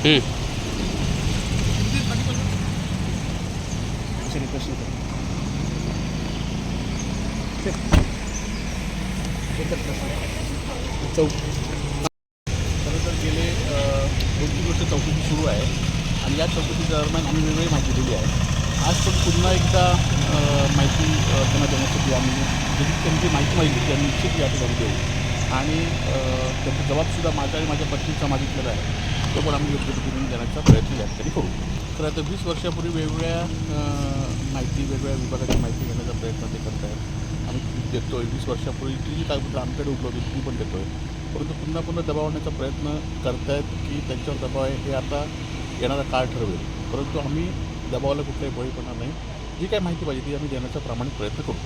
हं. खरं तर गेले 2-3 वर्ष चौकशी सुरू आहे आणि या चौकशीच्या दरम्यान आम्ही वेगवेगळी माहिती दिली आहे. आज पण पुन्हा एकदा माहिती त्यांना देण्यासाठी आम्ही त्यांची माहिती मागितली की आम्ही निश्चित या ठिकाणी देऊ आणि त्याचा जबाबसुद्धा माझा आणि माझ्या पत्नीचा मागितलेला आहे. तो पण आम्ही योग्य पद्धतीने देण्याचा प्रयत्न या ठिकाणी करू. तर आता 20 वर्षापूर्वी वेगवेगळ्या वेगवेगळ्या विभागाची माहिती घेण्याचा प्रयत्न ते करत आहेत. आम्ही देतो आहे. 20 वर्षापूर्वीची जी कागदपत्रं आमच्याकडे उपलब्ध होती ती पण देतो आहे. परंतु पुन्हा पुन्हा दबाव आणण्याचा प्रयत्न करत आहेत की त्यांच्यावर दबाव आहे हे आता येणारा काळ ठरवेल. परंतु आम्ही दबावाला कुठल्याही बळी पडणार नाही. जी काही माहिती पाहिजे ती आम्ही देण्याचा प्रामाणिक प्रयत्न करू.